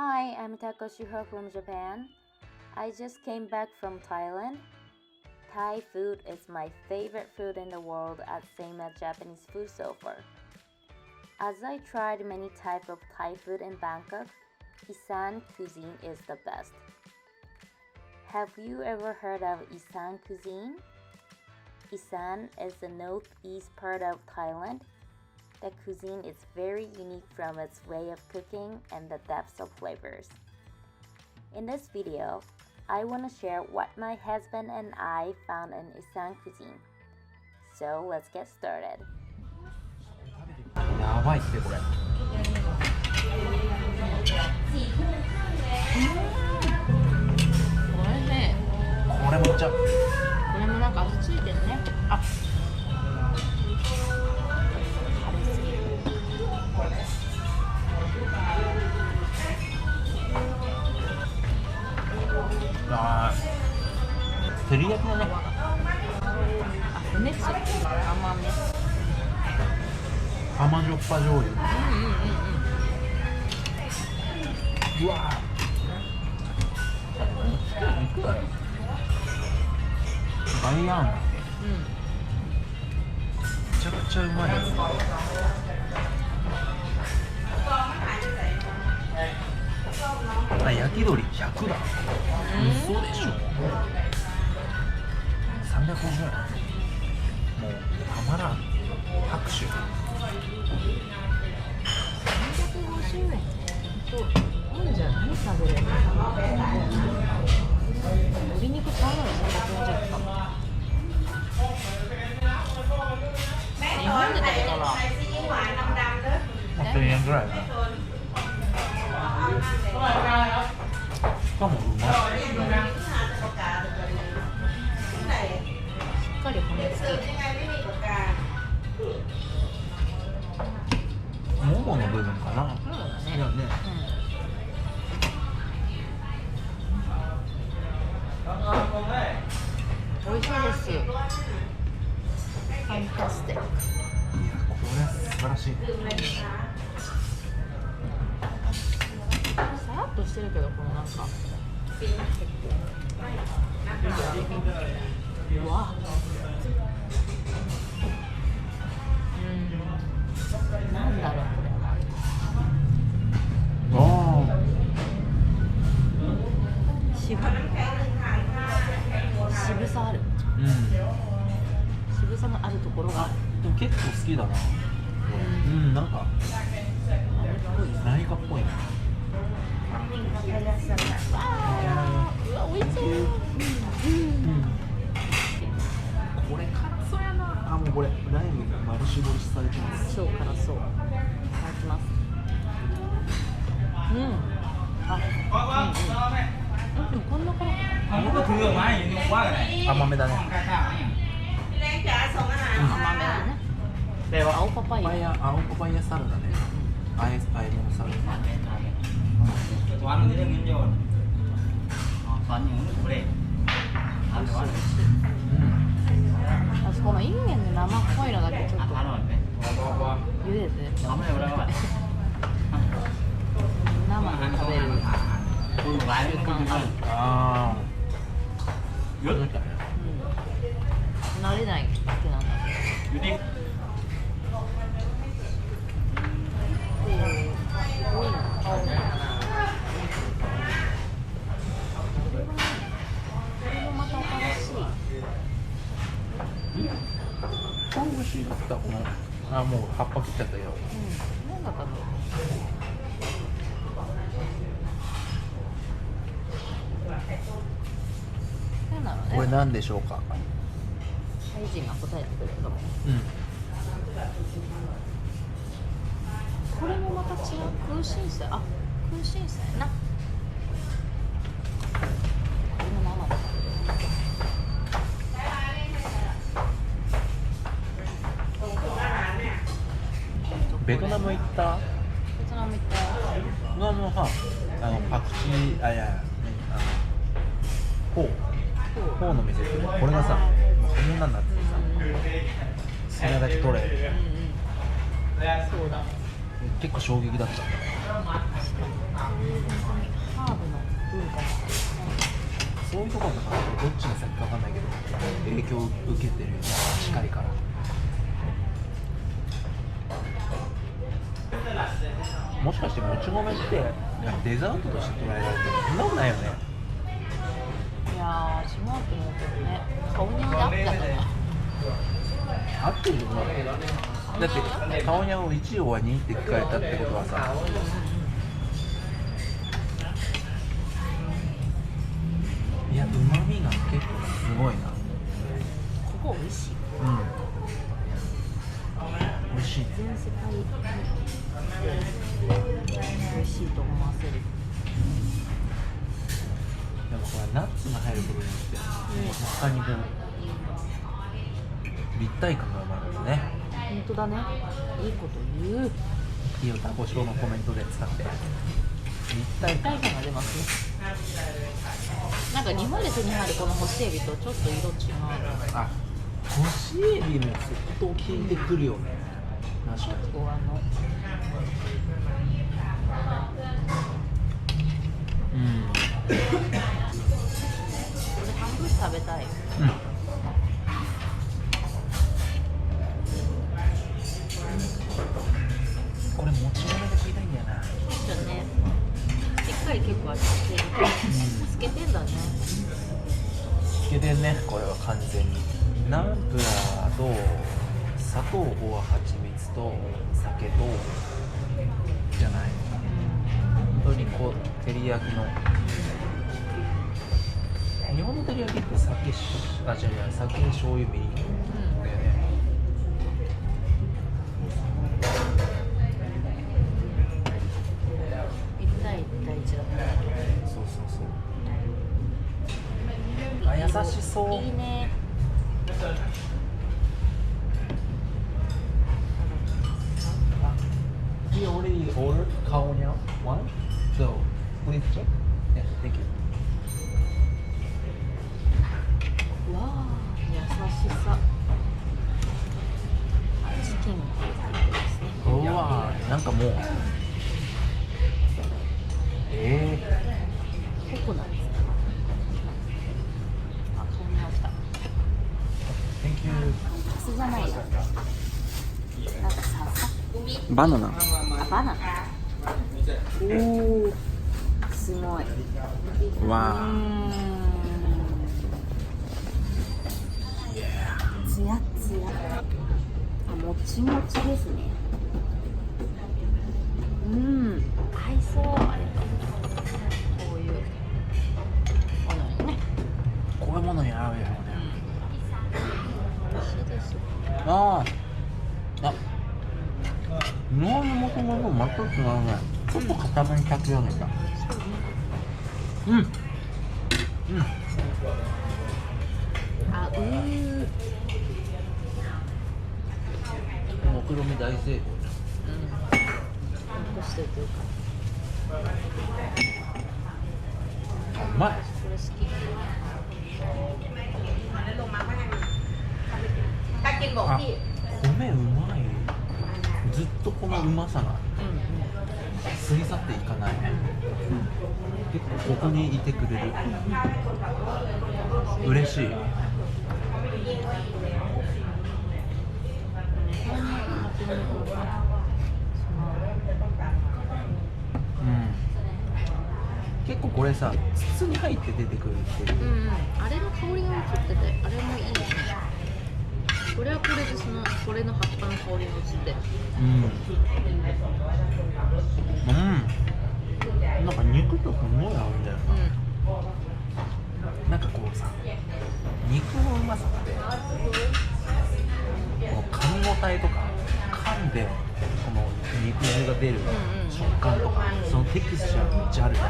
Hi, I'm Takoshiho from Japan. I just came back from Thailand. Thai food is my favorite food in the world, as same as Japanese food so far. As I tried many types of Thai food in Bangkok, Isan cuisine is the best. Have you ever heard of Isan cuisine? Isan is the northeast part of Thailand. The cuisine is very unique from its way of cooking and the depths of flavors. In this video, I want to share what my husband and I found in Isan cuisine. So let's get started. やばいってこれ。おいしい。これめっちゃ。これもなんか味ついてるね。あ、食べ過ぎる。あー、照り焼きだね。あ、梅酢。甘め。甘じょっぱ醤油。うわー。肉だよ。バイヤン。めちゃくちゃうまいよ。あ、焼き鳥100だ。嘘でしょ。350円。もうたまらん。拍手。350円。そう。いいじゃん。何食べれるの？鶏肉買うのに340円かも。日本で食べたら1000円ぐらいだ。しかもうまい。しっかり骨付き。ももの部分かな。そうだね。いやね。美味しいです。ファンタスティック。いや、これ素晴らしい。さらっとしてるけど、このなんかうわ、なんだろうこれ。あ渋さある。うん。渋さのあるところがでも結構好きだな。うん、なんか何かっぽいな。うわ、美味しい。これ辛そうやな。あ、もうこれライム丸絞りされてます。超辛そう。いただきます。でもこんな辛くない。甘めだね。甘めだね。青パパイヤ。青パパイヤサラダね。あえ物サラダ。私このインゲンの生っぽいのだけちょっと茹でて生で食べる習慣ある。ああ。慣れないだけなんだ。これもまた新しい。これ美味しいだったこの。あ、もう葉っぱ切っちゃったけど。なんだったの？なんだろうね。これ何でしょうか。タイ人が答えてくれるかも。うん。これもまた違う。空心菜。あ、空心菜やな。これも生だ。ベトナム行った。ベトナム行ったよ。ベトナムのパクチー、あ、いや、フォーの店ってこれがさ、もうこんなんなってさ、好きなだけ取れ。そうだね。結構衝撃だった。ハーブの文化がそういうところとかどっちが先か分かんないけど影響を受けてる近いから、もしかしてもち米ってデザートとして捉えられてる？そんなことないよね。いやー、違うと思うけどね。顔に合ってたかな。合ってるよね。だって顔に合う1号は2って聞かれたってことはさ、いや、旨味が結構すごいな。ここ美味しい。美味しいね。全世界美味しいと思わせる。でもこれナッツが入ることによって他にこう立体感が生まれますね。本当だね。いいこと言う。いいよ、タコショウのコメントで使って立体感が出ますね。なんか日本で手に入るこの干しエビとちょっと色違う。あ、干しエビも相当効いてくるよね。確かに。こうこれ半分食べたい。これもち米で食いたいんだよな。そうね。しっかり結構味付ける。つけてんだね。つけてんね、これは完全に。ナンプラーと砂糖を蜂蜜と酒とじゃない。本当にこう照り焼きの。日本の照り焼きって酒、醤油、みりんだよね。1対1対1だった。そうそうそう。あ、優しそう。いいね。You already ordered Kaonya one, so please check. Yeah, thank you. わあ、優しさ。チキンっていう感じですね。うわー、なんかもうココナッツ。あ、買いました。Thank you. ハスじゃないよ。なんかさ、バナナ。あ、バナナ。おお、すごい。わつやつや。あ、もちもちですね。合いそう。こういうものにね。こういうものに合うよね。美味しいです。あ日本のもともと全く違うね。ちょっと固めに炊き上げた。あ、目論見大成功じゃん。残してるというか。うまい。これ好き。あ、米うまい。ずっとこのうまさが過ぎ去っていかないね。結構ここにいてくれる。嬉しい。結構これさ、筒に入って出てくるっていう。あれの香りが移ってて、あれもいいですね。これはこれでこれの葉っぱの香りが移ってる。なんか肉とすごい合うんだよな。なんかこうさ、肉のうまさってこの噛み応えとか噛んでこの肉汁が出る食感とか、そのテクスチャーめっちゃあるじゃん。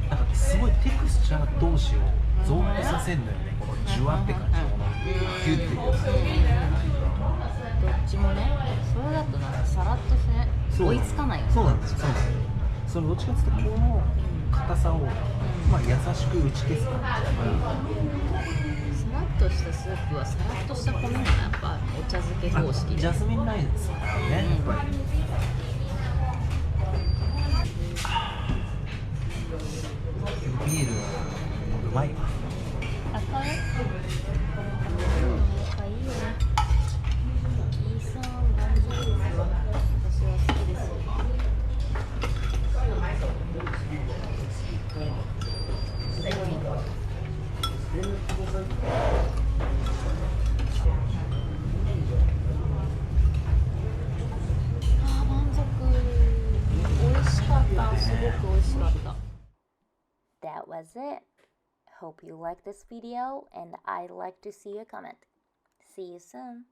なんかすごいテクスチャー同士を増幅させるのよね。このジュワって感じ、このギュッていう感じ。どっちもね、それだとなんかさらっとして追いつかないよね。そうなんだよ。そのどっちかっていうとこの硬さを、まあ優しく打ち消す感じ。さらっとしたスープはさらっとした米がやっぱお茶漬け方式。ジャスミンライスだね、やっぱり。was it. Hope you liked this video and I'd like to see a comment. See you soon.